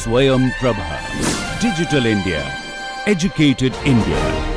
Swayam Prabha. Digital India. Educated India.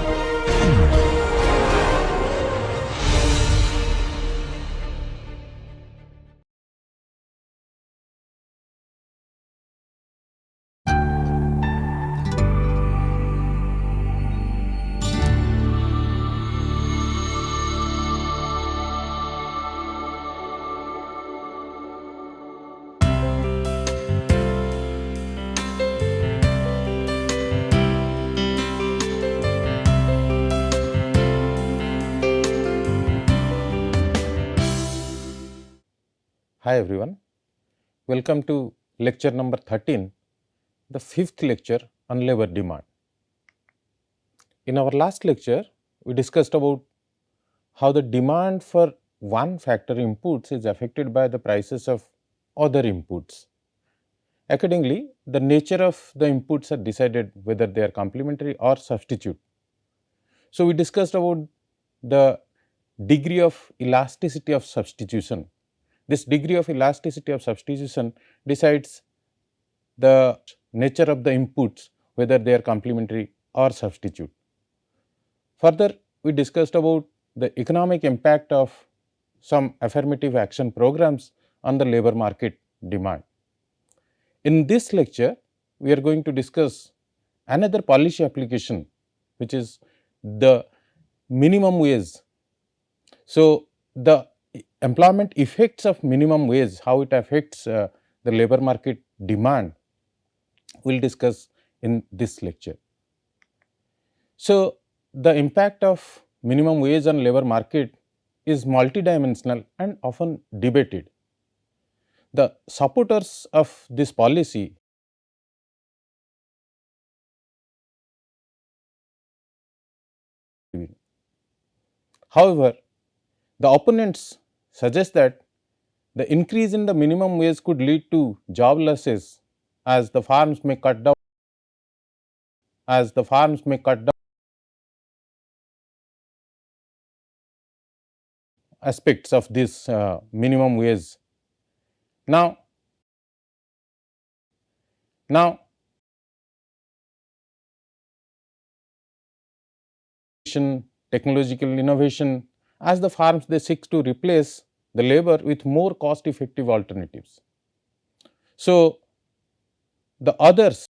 Hi everyone, welcome to lecture number 13, the fifth lecture on labor demand. In our last lecture, we discussed about how the demand for one factor inputs is affected by the prices of other inputs. Accordingly, the nature of the inputs are decided whether they are complementary or substitute. So, we discussed about the degree of elasticity of substitution. This degree of elasticity of substitution decides the nature of the inputs, whether they are complementary or substitute. Further, we discussed about the economic impact of some affirmative action programs on the labor market demand. In this lecture, we are going to discuss another policy application, which is the minimum wage. So, the employment effects of minimum wage, how it affects the labor market demand, we will discuss in this lecture. So, the impact of minimum wage on labor market is multidimensional and often debated. The supporters of this policy however, the opponents suggest that the increase in the minimum wage could lead to job losses as the farms may cut down aspects of this minimum wage. Now, technological innovation, as the farms they seek to replace the labor with more cost effective alternatives. So, the others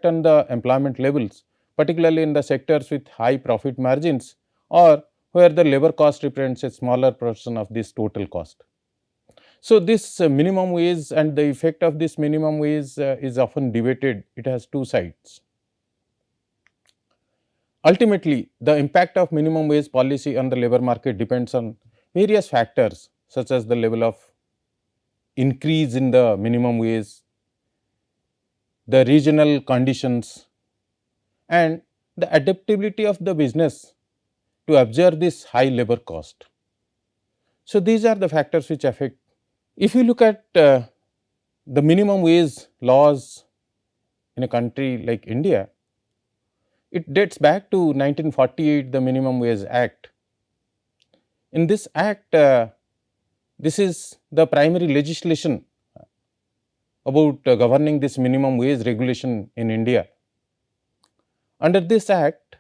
on the employment levels, particularly in the sectors with high profit margins or where the labor cost represents a smaller portion of this total cost. So, this minimum wage and the effect of this minimum wage is often debated. It has two sides. Ultimately, the impact of minimum wage policy on the labor market depends on various factors such as the level of increase in the minimum wage, the regional conditions and the adaptability of the business to absorb this high labor cost. So, these are the factors which affect. If you look at the minimum wage laws in a country like India, it dates back to 1948, the Minimum Wage Act. In this act, this is the primary legislation about governing this minimum wage regulation in India. Under this act,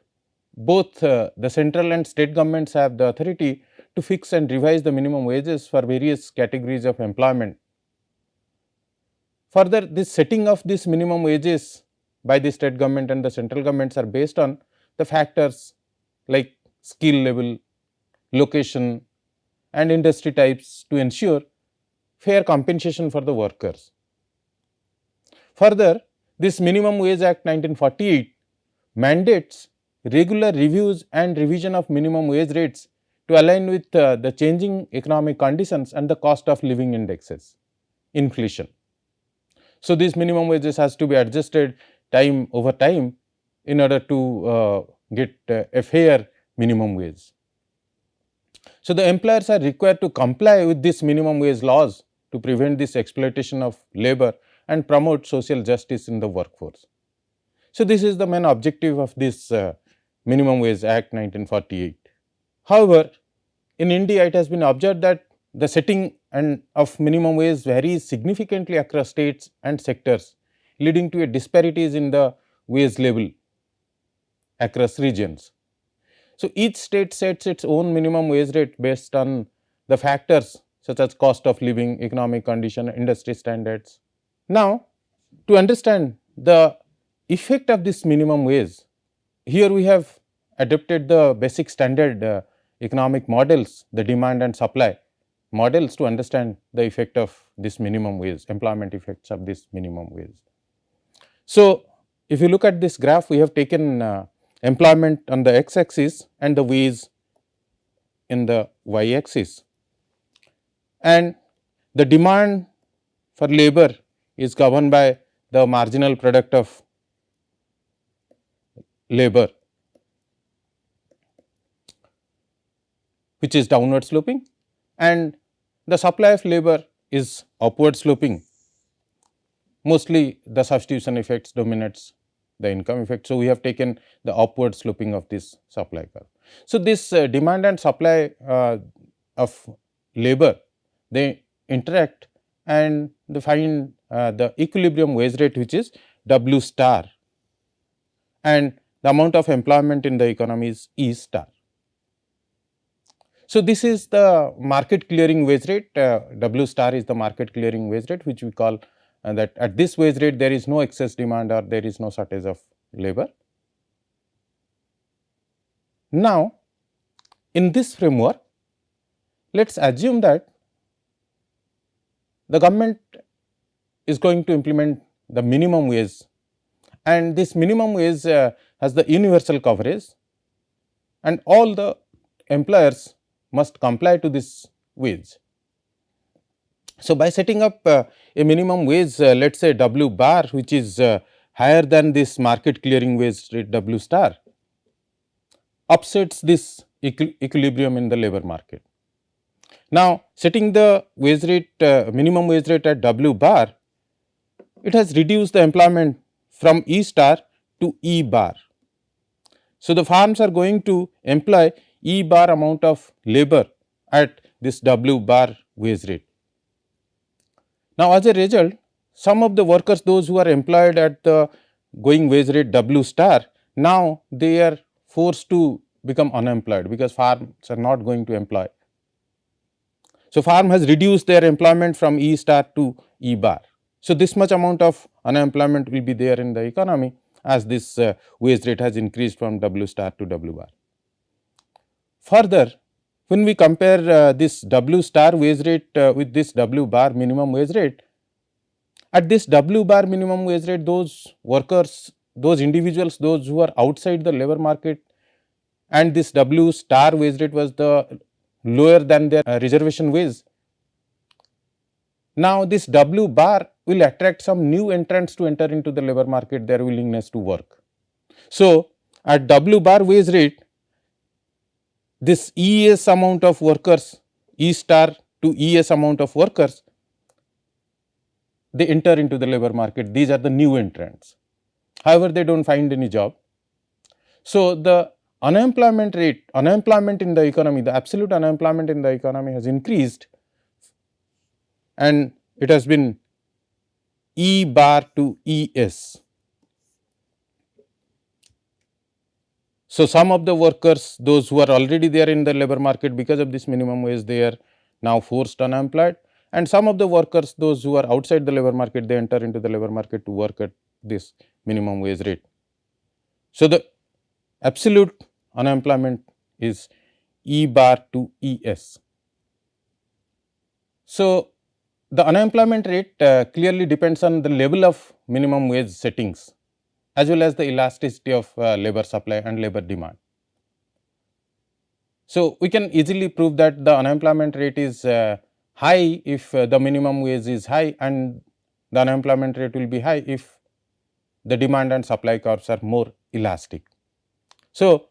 both the central and state governments have the authority to fix and revise the minimum wages for various categories of employment. Further, this setting of these minimum wages by the state government and the central governments are based on the factors like skill level, location and industry types to ensure fair compensation for the workers. Further, this Minimum Wage Act 1948 mandates regular reviews and revision of minimum wage rates to align with the changing economic conditions and the cost of living indexes, inflation. So, these minimum wages has to be adjusted time over time in order to get a fair minimum wage. So, the employers are required to comply with these minimum wage laws to prevent this exploitation of labor and promote social justice in the workforce. So, this is the main objective of this Minimum Wage Act 1948. However, in India it has been observed that the setting and of minimum wage varies significantly across states and sectors, leading to a disparities in the wage level across regions. So, each state sets its own minimum wage rate based on the factors such as cost of living, economic condition, industry standards. Now, to understand the effect of this minimum wage, here we have adopted the basic standard economic models, the demand and supply models to understand the effect of this minimum wage, employment effects of this minimum wage. So, if you look at this graph, we have taken employment on the x axis and the wage in the y axis, and the demand for labor is governed by the marginal product of labor, which is downward sloping, and the supply of labor is upward sloping. Mostly the substitution effects dominates the income effect. So, we have taken the upward sloping of this supply curve. So, this demand and supply of labor, they interact and they find the equilibrium wage rate, which is W star, and the amount of employment in the economy is E star. So, this is the market clearing wage rate, W star is the market clearing wage rate, which we call that at this wage rate there is no excess demand or there is no shortage of labor. Now, in this framework, let us assume that the government is going to implement the minimum wage, and this minimum wage has the universal coverage, and all the employers must comply to this wage. So, by setting up a minimum wage, let us say W bar, which is higher than this market clearing wage rate W star, upsets this equilibrium in the labor market. Now, setting the wage rate minimum wage rate at W bar, it has reduced the employment from E star to E bar. So, the firms are going to employ E bar amount of labor at this W bar wage rate. Now, as a result, some of the workers, those who are employed at the going wage rate W star, now they are forced to become unemployed because firms are not going to employ. So, firm has reduced their employment from E star to E bar. So, this much amount of unemployment will be there in the economy as this wage rate has increased from W star to W bar. Further, when we compare this W star wage rate with this W bar minimum wage rate, at this W bar minimum wage rate, those workers, those individuals, those who are outside the labor market, and this W star wage rate was the lower than their reservation wage. Now, this W bar will attract some new entrants to enter into the labor market, their willingness to work. So, at W bar wage rate, this ES amount of workers, E star to ES amount of workers, they enter into the labor market. These are the new entrants. However, they do not find any job. So, the unemployment rate, unemployment in the economy, the absolute unemployment in the economy has increased, and it has been E bar to ES. So, some of the workers, those who are already there in the labor market because of this minimum wage, they are now forced unemployed, and some of the workers, those who are outside the labor market, they enter into the labor market to work at this minimum wage rate. So, the absolute unemployment is E bar to ES. So, the unemployment rate clearly depends on the level of minimum wage settings as well as the elasticity of labor supply and labor demand. So, we can easily prove that the unemployment rate is high if the minimum wage is high, and the unemployment rate will be high if the demand and supply curves are more elastic. So,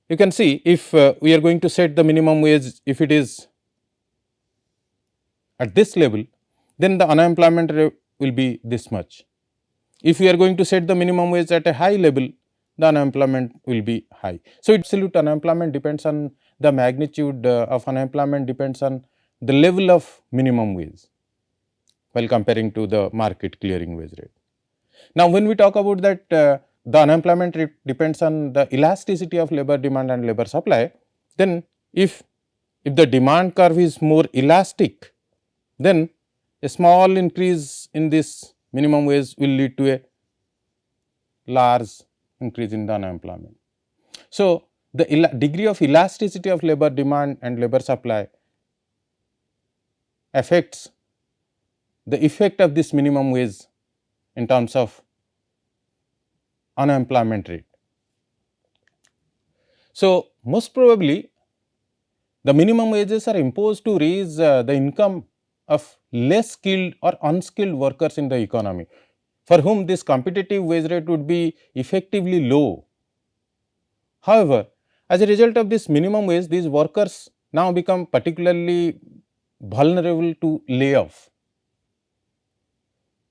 you can see if we are going to set the minimum wage, if it is at this level, then the unemployment rate will be this much. If we are going to set the minimum wage at a high level, the unemployment will be high. So, absolute unemployment depends on the magnitude of unemployment depends on the level of minimum wage while comparing to the market clearing wage rate. Now, when we talk about that the unemployment rate depends on the elasticity of labor demand and labor supply, then if the demand curve is more elastic, then a small increase in this minimum wage will lead to a large increase in the unemployment. So, the degree of elasticity of labor demand and labor supply affects the effect of this minimum wage in terms of unemployment rate. So, most probably the minimum wages are imposed to raise the income of less skilled or unskilled workers in the economy, for whom this competitive wage rate would be effectively low. However, as a result of this minimum wage, these workers now become particularly vulnerable to layoff.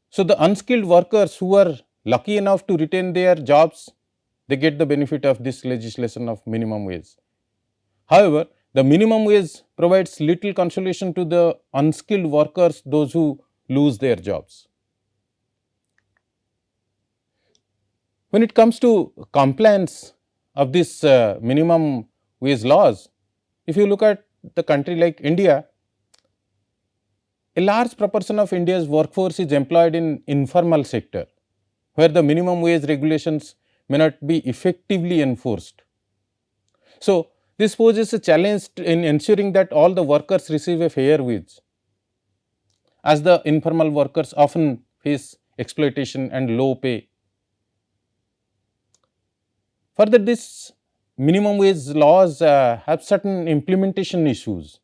So, the unskilled workers who are lucky enough to retain their jobs, they get the benefit of this legislation of minimum wage. However, the minimum wage provides little consolation to the unskilled workers, those who lose their jobs. When it comes to compliance of this minimum wage laws, if you look at the country like India, a large proportion of India's workforce is employed in informal sector, where the minimum wage regulations may not be effectively enforced. So, this poses a challenge in ensuring that all the workers receive a fair wage, as the informal workers often face exploitation and low pay. Further, this minimum wage laws have certain implementation issues.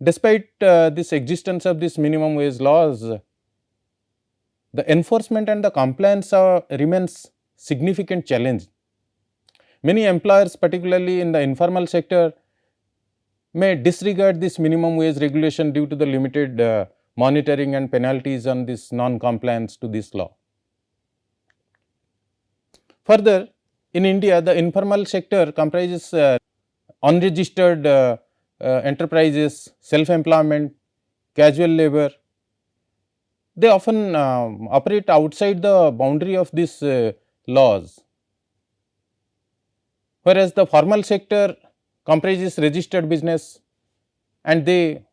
Despite this existence of this minimum wage laws, the enforcement and the compliance remains significant challenge. Many employers, particularly in the informal sector, may disregard this minimum wage regulation due to the limited monitoring and penalties on this non-compliance to this law. Further, in India, the informal sector comprises unregistered enterprises, self-employment, casual labor. They often operate outside the boundary of these laws, whereas the formal sector comprises registered business and they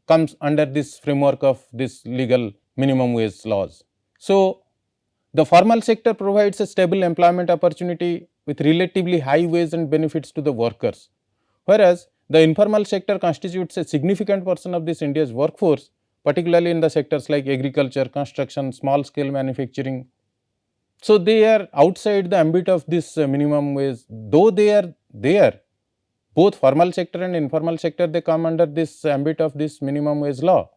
comes under this framework of this legal minimum wage laws. So, the formal sector provides a stable employment opportunity with relatively high wage and benefits to the workers, whereas the informal sector constitutes a significant portion of this India's workforce, particularly in the sectors like agriculture, construction, small scale manufacturing. So, they are outside the ambit of this minimum wage, though they are there, both formal sector and informal sector, they come under this ambit of this minimum wage law.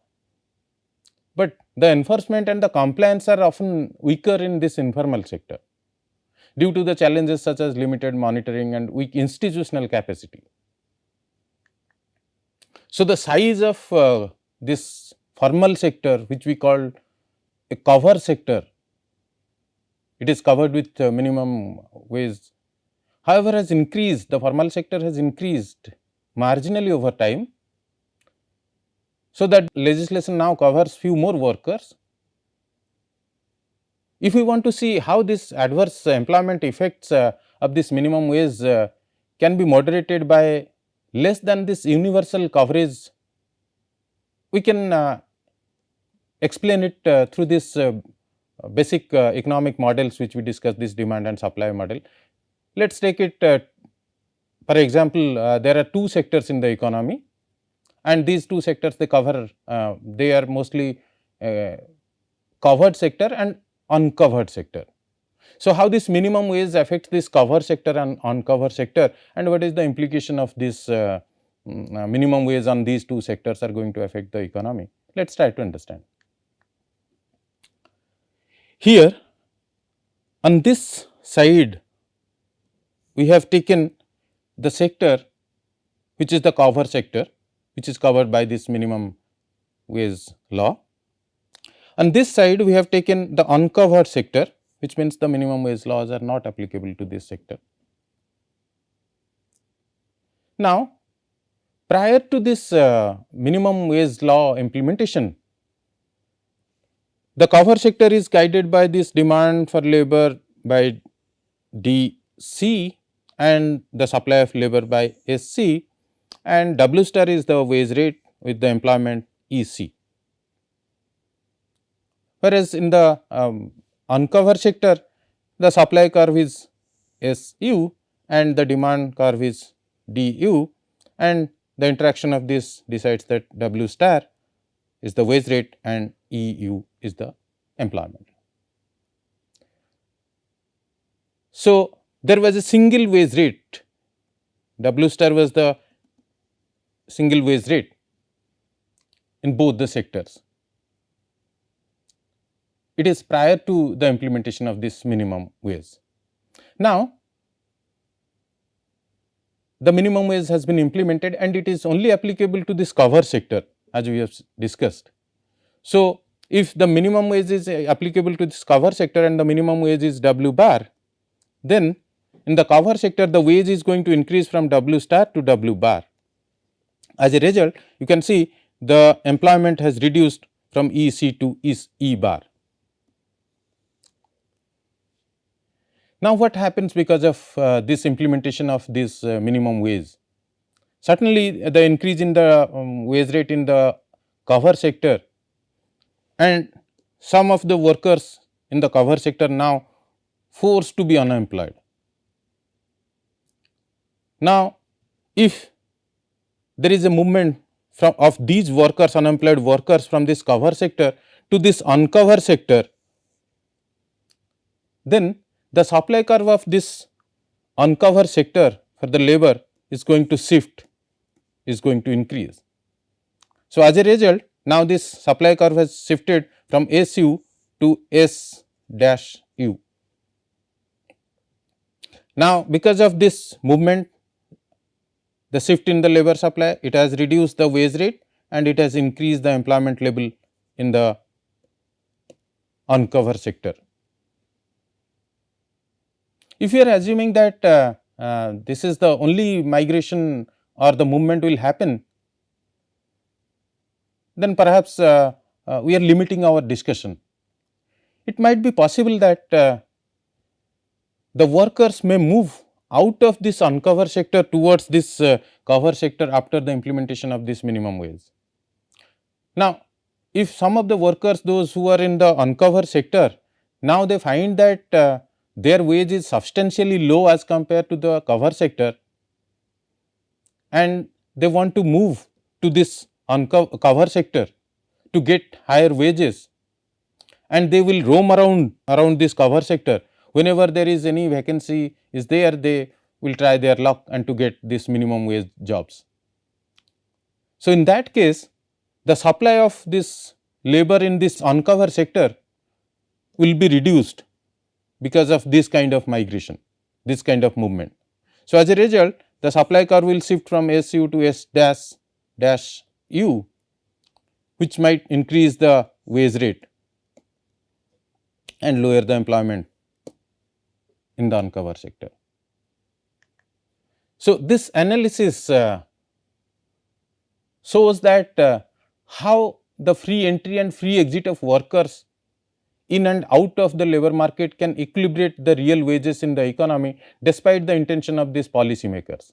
But the enforcement and the compliance are often weaker in this informal sector due to the challenges such as limited monitoring and weak institutional capacity. So, the size of this formal sector, which we call a cover sector, it is covered with minimum wage, however, has increased, the formal sector has increased marginally over time. So, that legislation now covers few more workers. If we want to see how this adverse employment effects of this minimum wage can be moderated by less than this universal coverage, we can explain it through this basic economic models which we discussed, this demand and supply model. Let us take it for example, there are two sectors in the economy, and these two sectors they cover, they are mostly covered sector and uncovered sector. So, how this minimum wage affects this cover sector and uncovered sector, and what is the implication of this minimum wage on these two sectors are going to affect the economy? Let us try to understand. Here on this side we have taken the sector which is the cover sector, which is covered by this minimum wage law. On this side we have taken the uncovered sector, which means the minimum wage laws are not applicable to this sector. Now, prior to this minimum wage law implementation, the cover sector is guided by this demand for labor by DC and the supply of labor by SC, and W star is the wage rate with the employment EC. Whereas in the uncover sector, the supply curve is SU and the demand curve is DU, and the interaction of this decides that W star is the wage rate and EU is the employment. So, there was a single wage rate, W star was the single wage rate in both the sectors. It is prior to the implementation of this minimum wage. Now, the minimum wage has been implemented and it is only applicable to this cover sector as we have discussed. So, if the minimum wage is applicable to this cover sector and the minimum wage is W bar, then in the cover sector the wage is going to increase from W star to W bar. As a result, you can see the employment has reduced from EC to E bar. Now, what happens because of this implementation of this minimum wage? Certainly, the increase in the wage rate in the cover sector, and some of the workers in the cover sector now forced to be unemployed. Now, if there is a movement of these workers, unemployed workers from this cover sector to this uncover sector, then the supply curve of this uncover sector for the labor is going to shift, is going to increase. So, as a result, now this supply curve has shifted from SU to S-U. Now, because of this movement, the shift in the labor supply, it has reduced the wage rate and it has increased the employment level in the uncover sector. If you are assuming that this is the only migration or the movement will happen, then perhaps we are limiting our discussion. It might be possible that the workers may move out of this uncover sector towards this cover sector after the implementation of this minimum wage. Now, if some of the workers, those who are in the uncover sector, now they find that their wage is substantially low as compared to the cover sector, and they want to move to this cover sector to get higher wages, and they will roam around this cover sector. Whenever there is any vacancy is there, they will try their luck and to get this minimum wage jobs. So, in that case, the supply of this labor in this uncover sector will be reduced because of this kind of migration, this kind of movement. So, as a result, the supply curve will shift from SU to S-U, which might increase the wage rate and lower the employment in the uncover sector. So, this analysis shows that how the free entry and free exit of workers in and out of the labor market can equilibrate the real wages in the economy despite the intention of these policy makers.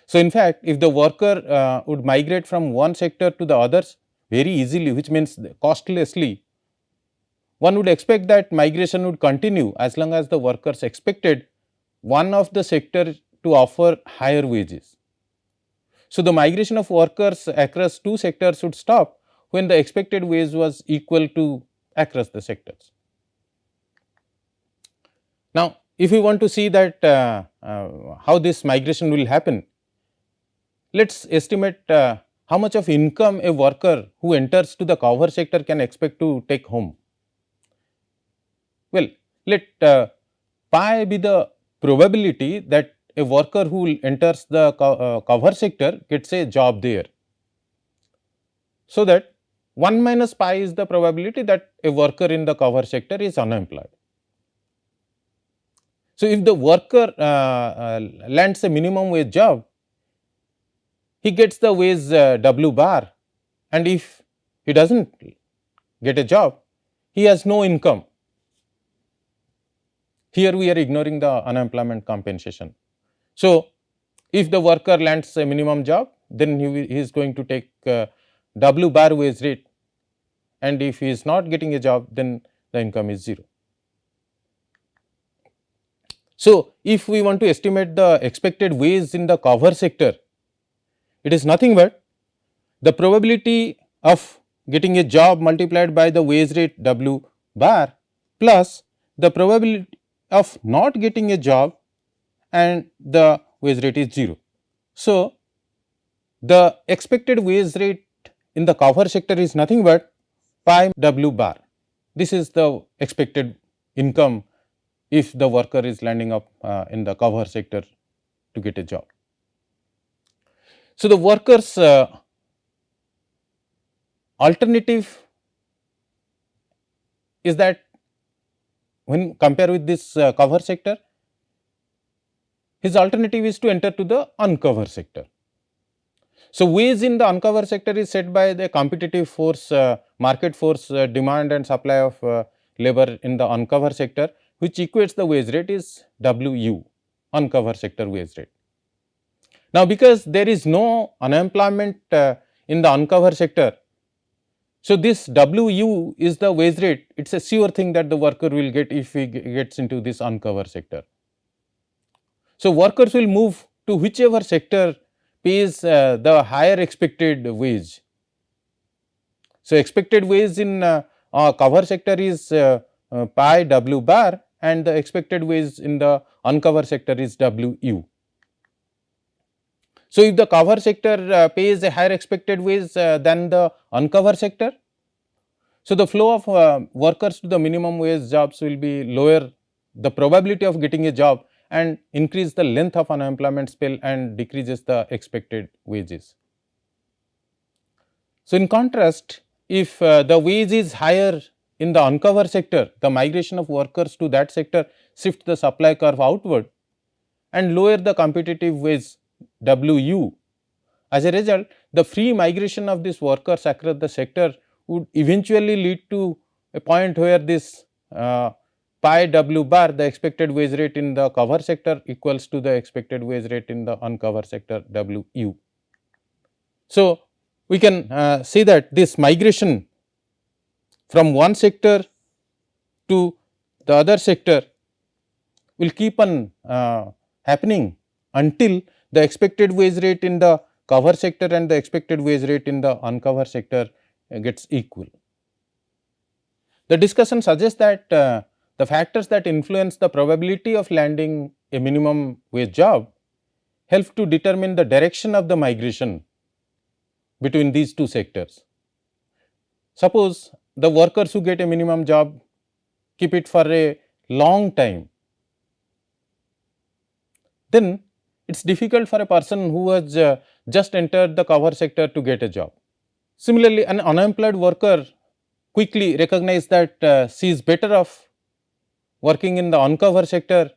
So, in fact, if the worker would migrate from one sector to the others very easily, which means costlessly, one would expect that migration would continue as long as the workers expected one of the sector to offer higher wages. So, the migration of workers across two sectors would stop when the expected wage was equal to across the sectors. Now, if we want to see that how this migration will happen, let us estimate how much of income a worker who enters to the cover sector can expect to take home. Well, let pi be the probability that a worker who enters the cover sector gets a job there. So that 1 minus pi is the probability that a worker in the cover sector is unemployed. So, if the worker lands a minimum wage job, he gets the wage W bar, and if he does not get a job, he has no income. Here we are ignoring the unemployment compensation. So, if the worker lands a minimum job, then he is going to take W bar wage rate, and if he is not getting a job, then the income is 0. So, if we want to estimate the expected wage in the cover sector, it is nothing but the probability of getting a job multiplied by the wage rate W bar plus the probability of not getting a job, and the wage rate is 0. So, the expected wage rate in the cover sector is nothing but pi W bar. This is the expected income if the worker is landing up in the cover sector to get a job. So, the workers alternative is that when compare with this cover sector, his alternative is to enter to the uncover sector. So, wage in the uncover sector is set by the competitive force, market force, demand and supply of labor in the uncover sector, which equates the wage rate is WU, uncover sector wage rate. Now, because there is no unemployment in the uncover sector, so this WU is the wage rate. It is a sure thing that the worker will get if he gets into this uncover sector. So, workers will move to whichever sector pays the higher expected wage. So, expected wage in cover sector is pi W bar, and the expected wage in the uncover sector is WU. So, if the cover sector pays a higher expected wage than the uncover sector, so the flow of workers to the minimum wage jobs will be lower, the probability of getting a job, and increase the length of unemployment spell and decreases the expected wages. So, in contrast, if the wage is higher in the uncover sector, the migration of workers to that sector shift the supply curve outward and lower the competitive wage WU. As a result, the free migration of these workers across the sector would eventually lead to a point where this pi W bar, the expected wage rate in the cover sector, equals to the expected wage rate in the uncover sector WU. So, we can see that this migration from one sector to the other sector will keep on happening until the expected wage rate in the cover sector and the expected wage rate in the uncover sector gets equal. The discussion suggests that the factors that influence the probability of landing a minimum wage job help to determine the direction of the migration between these two sectors. Suppose the workers who get a minimum job keep it for a long time, then it is difficult for a person who has just entered the cover sector to get a job. Similarly, an unemployed worker quickly recognizes that she is better off working in the uncover sector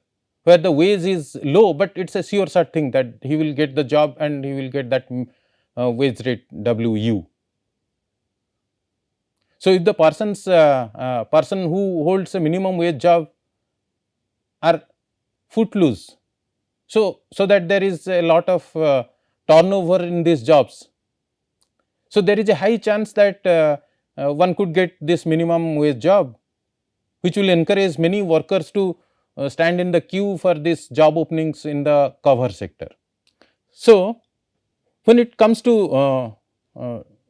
where the wage is low, but it is a sure shot thing that he will get the job and he will get that wage rate WU. So, if the person who holds a minimum wage job are footloose, so that there is a lot of turnover in these jobs. So, there is a high chance that one could get this minimum wage job, which will encourage many workers to stand in the queue for these job openings in the cover sector. So, when it comes to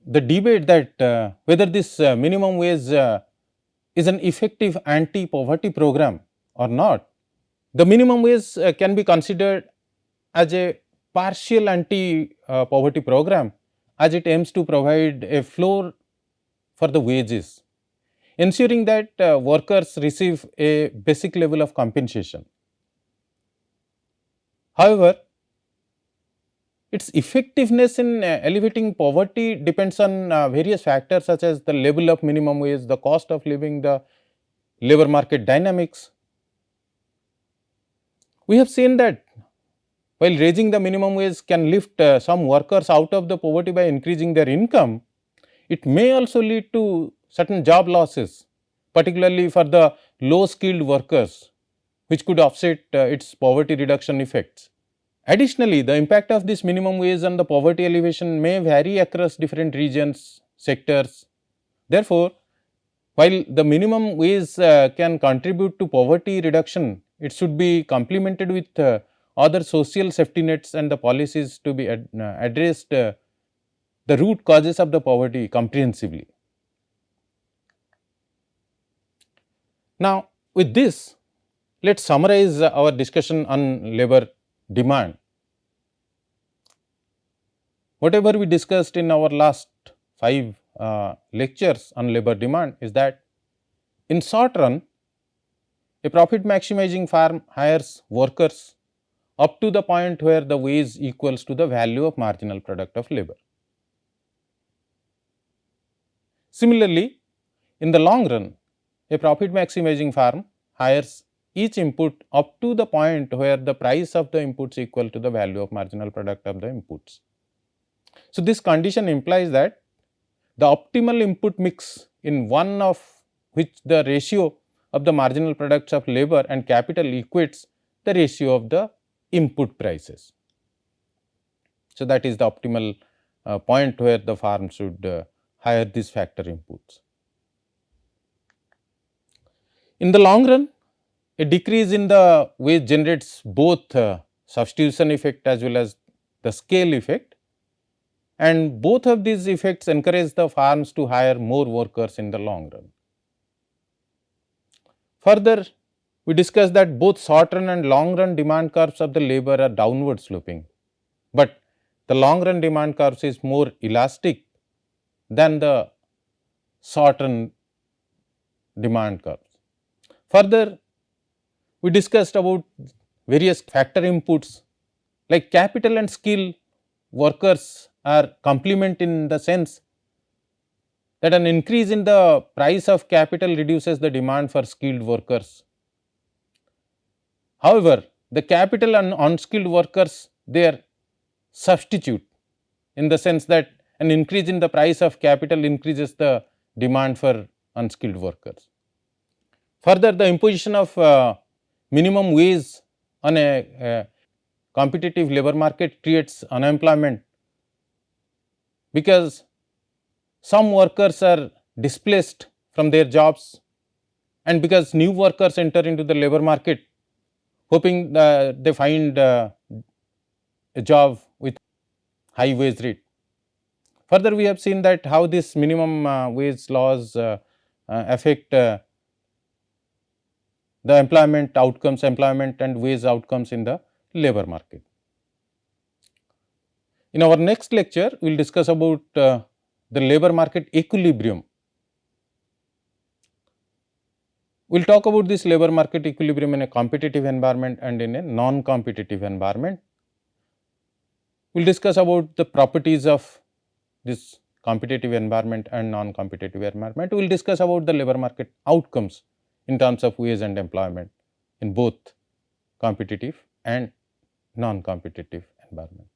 the debate that whether this minimum wage is an effective anti-poverty program or not, the minimum wage can be considered as a partial anti-poverty program, as it aims to provide a floor for the wages, ensuring that workers receive a basic level of compensation. However, its effectiveness in alleviating poverty depends on various factors such as the level of minimum wage, the cost of living, the labor market dynamics. We have seen that while raising the minimum wage can lift some workers out of the poverty by increasing their income, it may also lead to certain job losses, particularly for the low skilled workers, which could offset its poverty reduction effects. Additionally, the impact of this minimum wage on the poverty alleviation may vary across different regions, sectors. Therefore, while the minimum wage can contribute to poverty reduction, it should be complemented with other social safety nets and the policies to be addressed the root causes of the poverty comprehensively. Now, with this, let us summarize our discussion on labor demand. Whatever we discussed in our last 5 lectures on labor demand is that in short run, a profit maximizing firm hires workers up to the point where the wage equals to the value of marginal product of labor. Similarly, in the long run, a profit maximizing firm hires each input up to the point where the price of the inputs equal to the value of marginal product of the inputs. So, this condition implies that the optimal input mix in one of which the ratio of the marginal products of labor and capital equates the ratio of the input prices. So, that is the optimal point where the firm should hire these factor inputs. In the long run, a decrease in the wage generates both substitution effect as well as the scale effect, and both of these effects encourage the firms to hire more workers in the long run. Further, we discussed that both short run and long run demand curves of the labor are downward sloping, but the long run demand curves is more elastic than the short run demand curves. Further, we discussed about various factor inputs like capital and skill workers are complement in the sense that an increase in the price of capital reduces the demand for skilled workers. However, the capital and unskilled workers, they are substitute in the sense that an increase in the price of capital increases the demand for unskilled workers. Further, the imposition of minimum wage on a competitive labor market creates unemployment, because some workers are displaced from their jobs, and because new workers enter into the labor market hoping they find a job with high wage rate. Further, we have seen that how this minimum wage laws affect the employment outcomes, employment and wage outcomes in the labor market. In our next lecture, we will discuss about the labor market equilibrium. We will talk about this labor market equilibrium in a competitive environment and in a non-competitive environment. We will discuss about the properties of this competitive environment and non-competitive environment. We will discuss about the labor market outcomes in terms of wage and employment in both competitive and non-competitive environment.